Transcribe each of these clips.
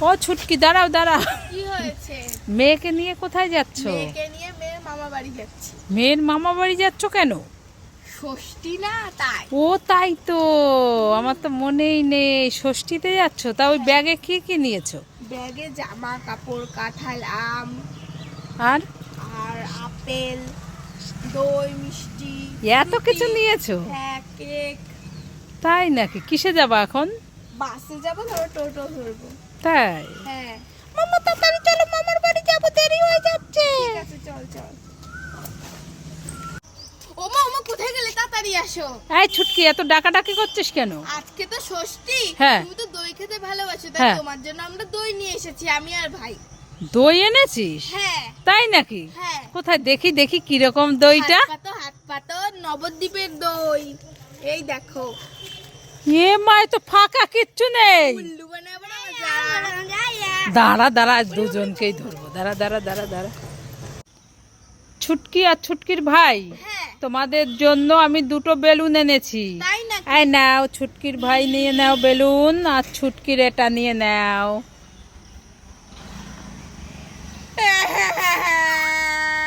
ও ছুটকি, দাঁড়াও দাঁড়াও। কি হয়েছে? মেয়েকে নিয়ে কোথায় যাচ্ছ? মেয়েকে নিয়ে মেয়ের মামা বাড়ি যাচ্ছি। মেয়ের মামা বাড়ি যাচ্ছ কেন? ষষ্ঠী না, তাই। ও তাই তো, আমার তো মনেই নেই। ষষ্ঠীতে যাচ্ছ? তা ওই ব্যাগে কি কি নিয়েছো? ব্যাগে জামা কাপড়, কাঁঠাল, আম আর আর আপেল, দই, মিষ্টি, এত কিছু নিয়েছো? হ্যাঁ, কেক। তাই নাকি? কিসে যাবা এখন? বাসে যাবো, ধরো টোটো ধরবো। তাই? হ্যাঁ। মামা তাড়াতাড়ি চলো, মামার বাড়ি যাবো, দেরি হয়ে যাচ্ছে। ঠিক আছে, চল চল। ওমা ওমা, কোথায় গেলে? তাড়াতাড়ি আসো। এই ছুটকি, এত ডাকাডাকি করছিস কেন? আজকে তো ষষ্ঠী। হ্যাঁ। তুমি তো দই খেতে ভালোবাসো, তাই হ্যাঁ। তোমার জন্য আমরা দই নিয়ে এসেছি, আমি আর ভাই। দই এনেছিস? হ্যাঁ। তাই নাকি? হ্যাঁ। কোথায় দেখি দেখি কিরকম দইটা। হাত পাতো নবদ্বীপের দই। এই দেখো। এ মাই, তো ফাঁকা কিচ্ছু নেই। উল্লু বানাবো না। দাঁড়া দাঁড়া, দুজনকেই ধরবো। দাঁড়া দাঁড়া দাঁড়া দাঁড়া। ছুটকি আর ছুটকির ভাই, হ্যাঁ। তোমাদের জন্য আমি দুটো বেলুন এনেছি। তাই নাকি? এই নাও, ছুটকির ভাই নিয়ে নাও বেলুন, আর ছুটকির এটা নিয়ে নাও।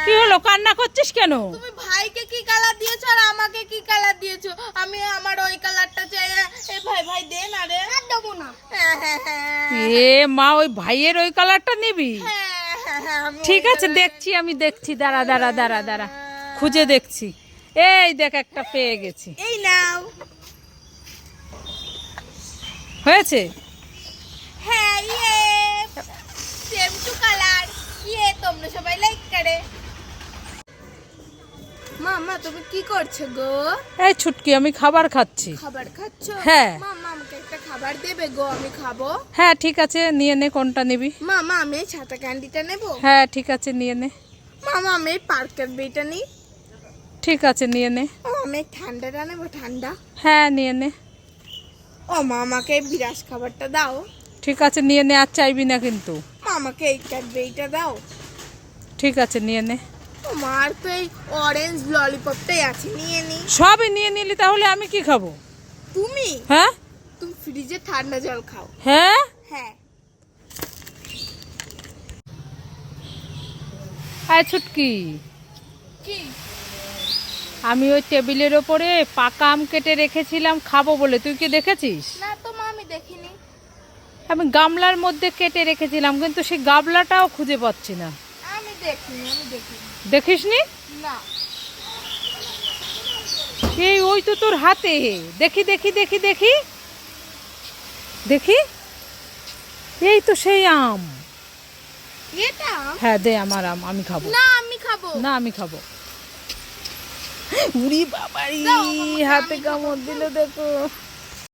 কি হলো, কান্না করছিস কেন? তুমি ভাইকে কি কালার দিয়েছো আর আমাকে কি কালার দিয়েছো? আমি আমার ওই কালারটা চাই। এ ভাই ভাই দে না রে। দেবো না। এ মা, ওই ভাইয়ের ওই কালারটা নিবি? ঠিক আছে, দেখছি, আমি দেখছি। দাঁড়া দাঁড়া দাঁড়া দাঁড়া, খুঁজে দেখছি। এই দেখ, একটা পেয়ে গেছি। এই নাও। হয়েছে? হ্যাঁ, ইয়ে সেম টু কালার। ইয়ে, তোমরা সবাই লাইক করে। মামা, তুমি কি করছো গো? এই ছুটকি, আমি খাবার খাচ্ছি। খাবার খাচ্ছো? হ্যাঁ। মামা, আমাকে একটা খাবার দেবে গো, আমি খাবো। হ্যাঁ ঠিক আছে, নিয়ে নে, কোনটা নিবি? মামা, আমি এই ছাতা ক্যান্ডিটা নেবো। হ্যাঁ ঠিক আছে, নিয়ে নে। মামা, আমি এই পার্কের বেটা নিই। ঠিক আছে, নিয়ে নে। ও, আমি এই ঠান্ডাটা নেবো, ঠান্ডা। হ্যাঁ নিয়ে নে। ও মা, আমাকে এই বিরাস খাবারটা দাও। ঠিক আছে, নিয়ে নে, আর চাইবি না কিন্তু। মা, আমাকে এই ক্যাডবেরিটা দাও। ঠিক আছে, নিয়ে নে। ও মা, আর তো এই অরেঞ্জ ললিপপটাই আছে, নিয়ে নি। সবই নিয়ে নিলি, তাহলে আমি কি খাবো? তুমি হ্যাঁ তুমি ফ্রিজে ঠান্ডা জল খাও। হ্যাঁ। হ্যাঁ। আয় ছুটকি, কি? আমি ওই টেবিলের ওপরে পাকা আম কেটে রেখেছিলাম খাবো বলে, তুই কি দেখেছিস? না তো মা, আমি দেখিনি। আমি গামলার মধ্যে কেটে রেখেছিলাম, কিন্তু সেই গামলাটাও খুঁজে পাচ্ছি না। আমি দেখিনি। দেখিসনি? না। এই ওই তো তোর হাতে, দেখি দেখি দেখি দেখি দেখি, এই তো সেই আম। এটা? হ্যাঁ দে আমার আম, আমি খাবো। না, আমি খাবো। না, আমি খাবো। উড়ি বাবারি, দাও আমাকে, হাতে আমি কামড় দিল, দেখো।